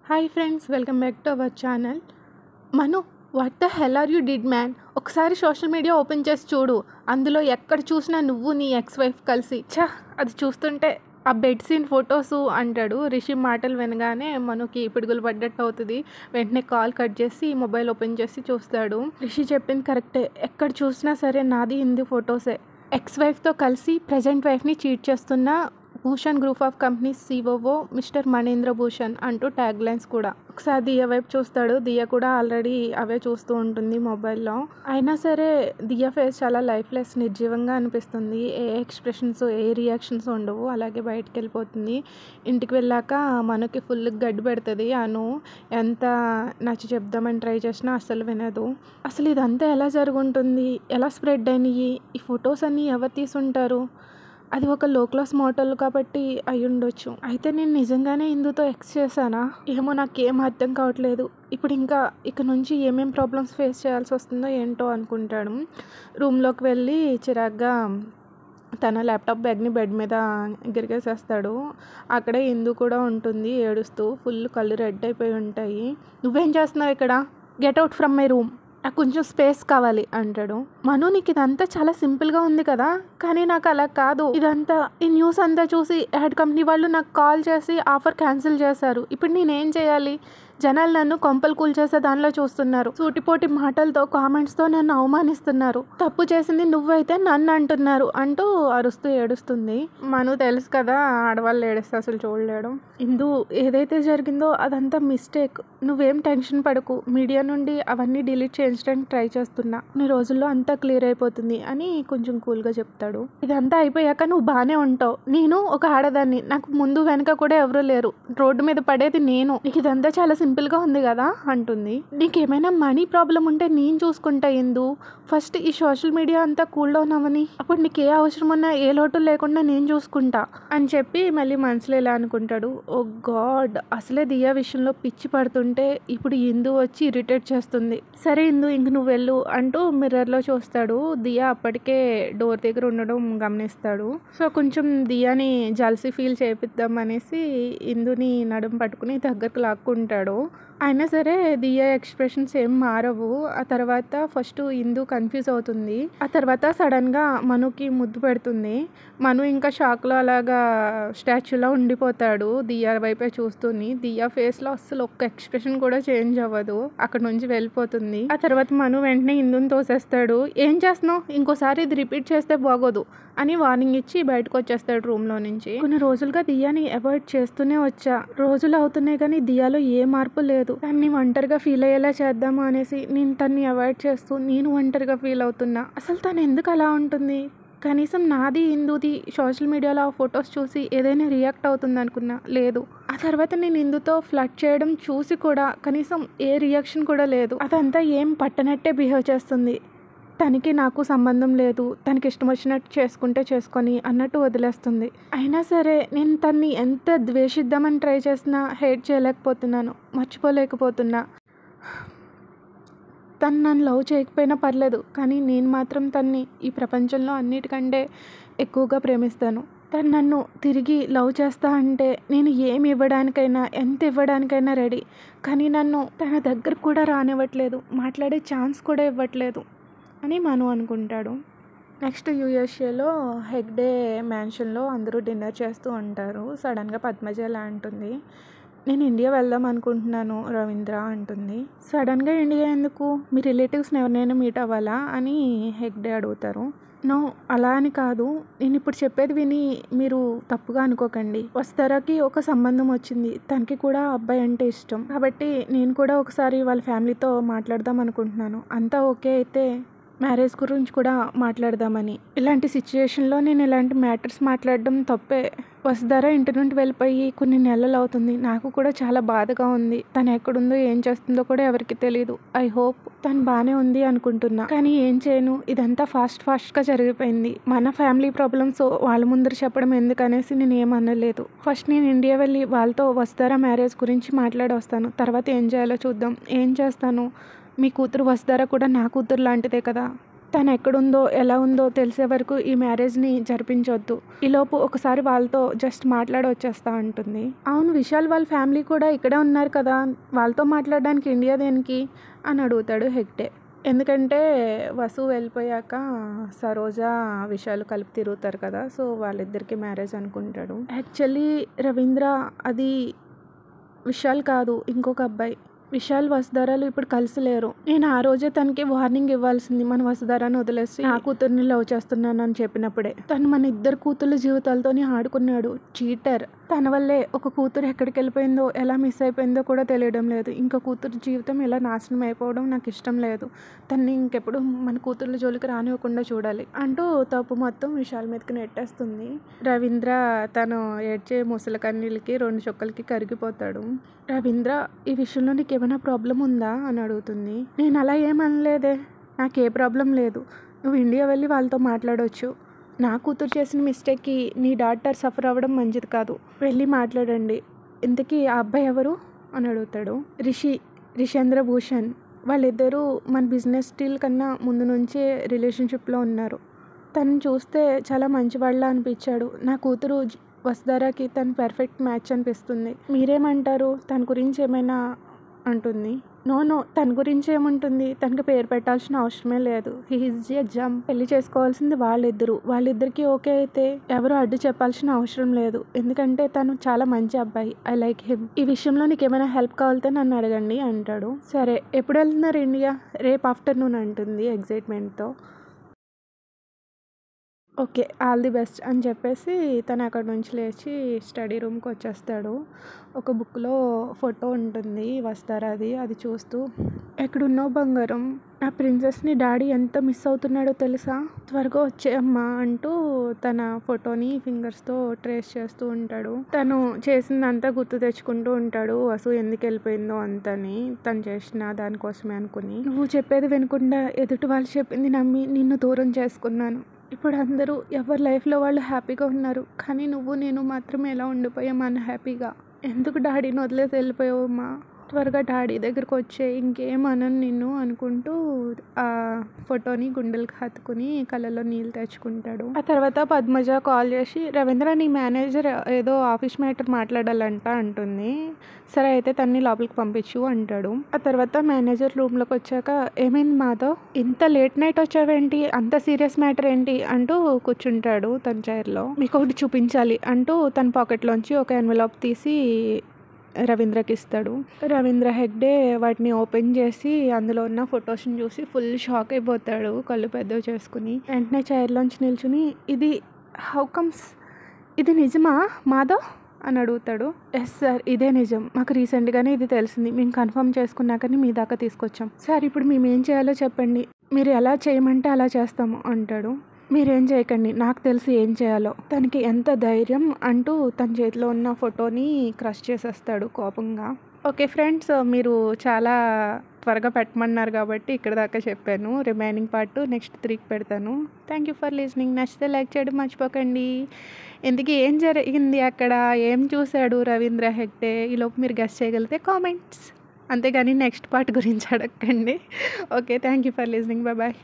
Hi friends, welcome back to our channel. Manu, what the hell are you did man? ఒకసారి social media open చేసి చూడు. అందులో ఎక్కడ చూసినా నువ్వు నీ ఎక్స్ వైఫ్ కలిసి. అది చూస్తుంటే ఆ బెడ్ సీన్ ఫొటోసు అంటాడు. రిషి మాటలు వినగానే మనుకి పిడుగులు పడ్డట్టు అవుతుంది. వెంటనే కాల్ కట్ చేసి మొబైల్ ఓపెన్ చేసి చూస్తాడు. రిషి చెప్పింది కరెక్టే. ఎక్కడ చూసినా సరే నాది హిందీ ఫొటోసే. ఎక్స్ వైఫ్తో కలిసి ప్రజెంట్ వైఫ్ని చీట్ చేస్తున్న Bhushan group of companies COO mister Manendra Bhushan అంటూ ట్యాగ్ లైన్స్ కూడా. ఒకసారి దియా వైపు చూస్తాడు. దియా కూడా ఆల్రెడీ అవే చూస్తూ ఉంటుంది మొబైల్లో. అయినా సరే దియా ఫేస్ చాలా లైఫ్లెస్, నిర్జీవంగా అనిపిస్తుంది. ఏ ఎక్స్ప్రెషన్స్, ఏ రియాక్షన్స్ ఉండవు. అలాగే బయటికి వెళ్ళిపోతుంది. ఇంటికి వెళ్ళాక మనకి ఫుల్ గడ్డి పెడుతుంది. అను ఎంత నచ్చ చెప్దామని ట్రై చేసినా అస్సలు వినదు. అసలు ఇదంతా ఎలా జరుగుంటుంది, ఎలా స్ప్రెడ్ అయినాయి, ఈ ఫొటోస్ అన్నీ ఎవరు తీసుంటారు? అది ఒక లో క్లాస్ మోటల్ కాబట్టి అయి ఉండొచ్చు. అయితే నేను నిజంగానే హిందూతో ఎక్స్ చేశానా? ఏమో, నాకేం అర్థం కావట్లేదు. ఇప్పుడు ఇంకా ఇక నుంచి ఏమేం ప్రాబ్లమ్స్ ఫేస్ చేయాల్సి వస్తుందో ఏంటో అనుకుంటాడు. రూమ్లోకి వెళ్ళి చిరాగ్గా తన ల్యాప్టాప్ బ్యాగ్ని బెడ్ మీద గిరిగేసేస్తాడు. అక్కడే హిందూ కూడా ఉంటుంది ఏడుస్తూ. ఫుల్ కళ్ళు రెడ్ అయిపోయి ఉంటాయి. నువ్వేం చేస్తున్నావు ఇక్కడ? Get out from my room. నాకు కొంచెం స్పేస్ కావాలి అంటాడు. మను, నీకు ఇదంతా చాలా సింపుల్గా ఉంది కదా, కానీ నాకు అలా కాదు. ఇదంతా ఈ న్యూస్ అంతా చూసి హెడ్ కంపెనీ వాళ్ళు నాకు కాల్ చేసి ఆఫర్ క్యాన్సిల్ చేశారు. ఇప్పుడు నేనేం చేయాలి? జనాలు నన్ను కొంపలు కూల్చేసే దానిలో చూస్తున్నారు. సూటిపోటి మాటలతో, కామెంట్స్తో నన్ను అవమానిస్తున్నారు. తప్పు చేసింది నువ్వైతే నన్ను అంటున్నారు అంటూ అరుస్తూ ఏడుస్తుంది. మను తెలుసు కదా, ఆడవాళ్ళు ఏడిస్తే అసలు చూడలేడు. ఇందు ఏదైతే జరిగిందో అదంతా మిస్టేక్. నువ్వేం టెన్షన్ పడకు. మీడియా నుండి అవన్నీ డిలీట్ చేయించడానికి ట్రై చేస్తున్నా. కొన్ని రోజుల్లో అంతా క్లియర్ అయిపోతుంది అని కొంచెం కూల్గా చెప్తాడు. ఇదంతా అయిపోయాక నువ్వు బాగానే ఉంటావు. నేను ఒక ఆడదాన్ని, నాకు ముందు వెనక కూడా ఎవరూ లేరు. రోడ్డు మీద పడేది నేను. నీకు ఇదంతా చాలా సింపుల్గా ఉంది కదా అంటుంది. నీకేమైనా మనీ ప్రాబ్లం ఉంటే నేను చూసుకుంటా ఇందు. ఫస్ట్ ఈ సోషల్ మీడియా అంతా కూల్ డౌన్ అవ్వని, అప్పుడు నీకు ఏ అవసరం ఉన్నా ఏ లోటు లేకుండా నేను చూసుకుంటా అని చెప్పి మళ్ళీ మనసులో ఇలా అనుకుంటాడు. ఓ గాడ్, అసలే దియా విషయంలో పిచ్చి పడుతుంటే ఇప్పుడు ఇందు వచ్చి ఇరిటేట్ చేస్తుంది. సరే ఇందు, ఇంక నువ్వు వెళ్ళు అంటూ మిర్రర్లో చూస్తాడు. దియా అప్పటికే డోర్ దగ్గర ఉండడం గమనిస్తాడు. సో కొంచెం దియాని జల్సీ ఫీల్ చేపిద్దాం అనేసి ఇందుని నడుము పట్టుకుని దగ్గరకు లాక్కుంటాడు. అయినా సరే దియా ఎక్స్ప్రెషన్స్ ఏం మారవు. ఆ తర్వాత ఫస్ట్ ఇందు కన్ఫ్యూజ్ అవుతుంది. ఆ తర్వాత సడన్గా మనుకి ముద్దు పెడుతుంది. మను ఇంకా షాక్లో అలాగా స్టాచ్యూలా ఉండిపోతాడు దియా వైపే చూస్తూని. దియా ఫేస్లో అస్సలు ఒక్క ఎక్స్ప్రెషన్ కూడా చేంజ్ అవ్వదు. అక్కడ నుంచి వెళ్ళిపోతుంది. ఆ తర్వాత మను వెంటనే ఇందుని తోసేస్తాడు. ఏం చేస్తున్నావు? ఇంకోసారి ఇది రిపీట్ చేస్తే బాగోదు అని వార్నింగ్ ఇచ్చి బయటకు వచ్చేస్తాడు రూమ్లో నుంచి. కొన్ని రోజులుగా దియాని అవాయిడ్ చేస్తూనే వచ్చా. రోజులు అవుతున్నాయి కానీ దియాలో ఏ మార్పు లేదు. తన్ని ఒంటరిగా ఫీల్ అయ్యేలా చేద్దాము అనేసి నేను తన్ని అవాయిడ్ చేస్తూ నేను ఒంటరిగా ఫీల్ అవుతున్నా. అసలు తను ఎందుకు అలా ఉంటుంది? కనీసం నాది హిందూది సోషల్ మీడియాలో ఆ ఫొటోస్ చూసి ఏదైనా రియాక్ట్ అవుతుంది అనుకున్నా, లేదు. ఆ తర్వాత నేను హిందూతో ఫ్లర్ట్ చేయడం చూసి కూడా కనీసం ఏ రియాక్షన్ కూడా లేదు. అదంతా ఏం పట్టనట్టే బిహేవ్ చేస్తుంది. తనకి నాకు సంబంధం లేదు, తనకి ఇష్టం వచ్చినట్టు చేసుకుంటే చేసుకొని అన్నట్టు వదిలేస్తుంది. అయినా సరే నేను తన్ని ఎంత ద్వేషిద్దామని ట్రై చేసినా హేట్ చేయలేకపోతున్నాను, మర్చిపోలేకపోతున్నా. తను నన్ను లవ్ చేయకపోయినా పర్లేదు, కానీ నేను మాత్రం తన్ని ఈ ప్రపంచంలో అన్నిటికంటే ఎక్కువగా ప్రేమిస్తాను. తను నన్ను తిరిగి లవ్ చేస్తా అంటే నేను ఏమి ఇవ్వడానికైనా, ఎంత ఇవ్వడానికైనా రెడీ. కానీ నన్ను తన దగ్గర కూడా రానివ్వట్లేదు, మాట్లాడే ఛాన్స్ కూడా ఇవ్వట్లేదు అని మను అనుకుంటాడు. నెక్స్ట్ యూఎస్ఏలో హెగ్డే మ్యాన్షన్లో అందరూ డిన్నర్ చేస్తూ ఉంటారు. సడన్గా పద్మజ ఇలా అంటుంది, నేను ఇండియా వెళ్దాం అనుకుంటున్నాను రవీంద్ర అంటుంది. సడన్గా ఇండియా ఎందుకు? మీ రిలేటివ్స్ని ఎవరినైనా మీట్ అవ్వాలా అని హెగ్డే అడుగుతారు. నో, అలా అని కాదు. నేను ఇప్పుడు చెప్పేది విని మీరు తప్పుగా అనుకోకండి. వస్తారాకి ఒక సంబంధం వచ్చింది. తనకి కూడా అబ్బాయి అంటే ఇష్టం. కాబట్టి నేను కూడా ఒకసారి వాళ్ళ ఫ్యామిలీతో మాట్లాడదాం అనుకుంటున్నాను. అంతా ఓకే అయితే మ్యారేజ్ గురించి కూడా మాట్లాడదామని. ఇలాంటి సిచ్యుయేషన్లో నేను ఇలాంటి మ్యాటర్స్ మాట్లాడడం తప్పే. వసుధార ఇంటి నుండి వెళ్ళిపోయి కొన్ని నెలలు అవుతుంది. నాకు కూడా చాలా బాధగా ఉంది. తను ఎక్కడుందో ఏం చేస్తుందో కూడా ఎవరికి తెలియదు. ఐ హోప్ తను బాగానే ఉంది అనుకుంటున్నా. కానీ ఏం చేయను, ఇదంతా ఫాస్ట్గా జరిగిపోయింది. మన ఫ్యామిలీ ప్రాబ్లమ్స్ వాళ్ళ ముందర చెప్పడం ఎందుకనేసి నేను ఏమనలేదు. ఫస్ట్ నేను ఇండియా వెళ్ళి వాళ్ళతో వసుధార మ్యారేజ్ గురించి మాట్లాడి వస్తాను. తర్వాత ఏం చేయాలో చూద్దాం. ఏం చేస్తాను? మీ కూతురు వసుధార కూడా నా కూతురు లాంటిదే కదా. తను ఎక్కడుందో ఎలా ఉందో తెలిసే వరకు ఈ మ్యారేజ్ని జరిపించొద్దు, ఈలోపు ఒకసారి వాళ్ళతో జస్ట్ మాట్లాడి వచ్చేస్తా అంటుంది. అవును, విశాల్ వాళ్ళ ఫ్యామిలీ కూడా ఇక్కడే ఉన్నారు కదా, వాళ్ళతో మాట్లాడడానికి ఇండియా దేనికి అని అడుగుతాడు హెగ్డే. ఎందుకంటే వసు వెళ్ళిపోయాక సరోజ విశాల్ కలిపి తిరుగుతారు కదా, సో వాళ్ళిద్దరికి మ్యారేజ్ అనుకుంటాడు. యాక్చువల్లీ రవీంద్ర అది విశాల్ కాదు, ఇంకొక అబ్బాయి. విశాల్ వసుధారాలు ఇప్పుడు కలిసి లేరు. నేను ఆ రోజే తనకి వార్నింగ్ ఇవ్వాల్సింది, మన వసుధారాన్ని వదిలేసి నా కూతుర్ని లవ్ చేస్తున్నాను అని చెప్పినప్పుడే. తను మన ఇద్దరు కూతుర్ల జీవితాలతోనే ఆడుకున్నాడు, చీటర్. తన వల్లే ఒక కూతురు ఎక్కడికి వెళ్ళిపోయిందో, ఎలా మిస్ అయిపోయిందో కూడా తెలియడం లేదు. ఇంకో కూతురు జీవితం ఎలా నాశనం అయిపోవడం నాకు ఇష్టం లేదు. తన్ని ఇంకెప్పుడు మన కూతుర్ల జోలికి రానివ్వకుండా చూడాలి అంటూ తప్పు మొత్తం విశాల్ మీదకి నెట్టేస్తుంది. రవీంద్ర తను ఏడ్చే ముసలి కన్నీళ్ళకి 2 చుక్కలకి కరిగిపోతాడు. రవీంద్ర, ఈ విషయంలో నీకు ఏమైనా ప్రాబ్లం ఉందా అని అడుగుతుంది. నేను అలా ఏమనలేదే, నాకు ఏ ప్రాబ్లం లేదు. నువ్వు ఇండియా వెళ్ళి వాళ్ళతో మాట్లాడవచ్చు. నా కూతురు చేసిన మిస్టేక్కి నీ డాటర్ సఫర్ అవ్వడం మంచిది కాదు, వెళ్ళి మాట్లాడండి. ఇంతకీ ఆ అబ్బాయి ఎవరు అని అడుగుతాడు. రిషేంద్ర భూషణ్. వాళ్ళిద్దరూ మన బిజినెస్ డీల్ కన్నా ముందు నుంచే రిలేషన్షిప్లో ఉన్నారు. తను చూస్తే చాలా మంచివాళ్ళ అనిపించాడు. నా కూతురు వసుధారాకి తను పర్ఫెక్ట్ మ్యాచ్ అనిపిస్తుంది. మీరేమంటారు, తన గురించి ఏమైనా అంటుంది. నో, తన గురించి ఏముంటుంది, తనకి పేరు పెట్టాల్సిన అవసరమే లేదు. He is a jump. పెళ్లి చేసుకోవాల్సింది వాళ్ళిద్దరికి ఓకే అయితే ఎవరు అడ్డు చెప్పాల్సిన అవసరం లేదు. ఎందుకంటే తను చాలా మంచి అబ్బాయి, ఐ లైక్ హిమ్. ఈ విషయంలో నీకు ఏమైనా హెల్ప్ కావాలితే నన్ను అడగండి అంటాడు. సరే, ఎప్పుడు వెళ్తున్నారు ఇండియా? రేపు ఆఫ్టర్నూన్ అంటుంది ఎగ్జైట్మెంట్తో. ఓకే, ఆల్ ది బెస్ట్ అని చెప్పేసి తను అక్కడ నుంచి లేచి స్టడీ రూమ్కి వచ్చేస్తాడు. ఒక బుక్లో ఫోటో ఉంటుంది వసుధారాది, అది చూస్తూ, ఎక్కడున్నావు బంగారం, నా ప్రిన్సెస్ని డాడీ ఎంత మిస్ అవుతున్నాడో తెలుసా, త్వరగా వచ్చేయమ్మా అంటూ తన ఫోటోని ఫింగర్స్తో ట్రేస్ చేస్తూ ఉంటాడు. తను చేసిందంతా గుర్తు తెచ్చుకుంటూ ఉంటాడు, వసు ఎందుకు వెళ్ళిపోయిందో అంతని, తను చేసిన దానికోసమే అనుకుని. నువ్వు చెప్పేది వినకుండా ఎదుటి వాళ్ళు చెప్పింది నమ్మి నిన్ను దూరం చేసుకున్నాను. ఇప్పుడు అందరూ ఎవరి లైఫ్లో వాళ్ళు హ్యాపీగా ఉన్నారు, కానీ నువ్వు నేను మాత్రమే ఎలా ఉండిపోయాం అన్హ్యాపీగా. ఎందుకు డాడీని వదిలేసి వెళ్ళిపోయావమ్మా, త్వరగా డాడీ దగ్గరకు వచ్చే, ఇంకేమనను నిన్ను అనుకుంటూ ఆ ఫోటోని గుండెలకు హత్తుకుని కళ్ళలో నీళ్ళు తెచ్చుకుంటాడు. ఆ తర్వాత పద్మజ కాల్ చేసి, రవీంద్ర నీ మేనేజర్ ఏదో ఆఫీస్ మ్యాటర్ మాట్లాడాలంట అంటుంది. సరే అయితే తన్ని లోపలికి పంపించు అంటాడు. ఆ తర్వాత మేనేజర్ రూమ్లోకి వచ్చాక, ఏమైంది మాధవ్, ఇంత లేట్ నైట్ వచ్చావేంటి, అంత సీరియస్ మ్యాటర్ ఏంటి అంటూ కూర్చుంటాడు తన చైర్లో. మీకు ఒకటి చూపించాలి అంటూ తన పాకెట్లోంచి ఒక ఎన్వెలాప్ తీసి రవీంద్రకి ఇస్తాడు. రవీంద్ర హెగ్డే వాటిని ఓపెన్ చేసి అందులో ఉన్న ఫొటోస్ని చూసి ఫుల్ షాక్ అయిపోతాడు, కళ్ళు పెద్దవి చేసుకుని. వెంటనే చైర్లోంచి నిల్చుని, ఇది హౌ కమ్స్, ఇది నిజమా మాధవ్ అని అడుగుతాడు. ఎస్ సార్, ఇదే నిజం, మాకు రీసెంట్గానే ఇది తెలిసింది, మేము కన్ఫర్మ్ చేసుకున్నాకని మీ దాకా తీసుకొచ్చాం. సార్ ఇప్పుడు మేము ఏం చేయాలో చెప్పండి, మీరు ఎలా చేయమంటే అలా చేస్తాము అంటాడు. మీరేం చేయకండి, నాకు తెలిసి ఏం చేయాలో. తనకి ఎంత ధైర్యం అంటూ తన చేతిలో ఉన్న ఫోటోని క్రష్ చేసేస్తాడు కోపంగా. ఓకే ఫ్రెండ్స్, మీరు చాలా త్వరగా పెట్టమన్నారు కాబట్టి ఇక్కడ దాకా చెప్పాను. రిమైనింగ్ పార్ట్ నెక్స్ట్ 3కి పెడతాను. Thank you for listening. నచ్చితే లైక్ చేయడం మర్చిపోకండి. ఇందుకు ఏం జరిగింది అక్కడ, ఏం చూశాడు రవీంద్ర హెగ్డే, ఈలోపు మీరు గెస్ చేయగలిగితే కామెంట్స్, అంతేగాని నెక్స్ట్ పార్ట్ గురించి అడగండి. Okay, thank you for listening. Bye.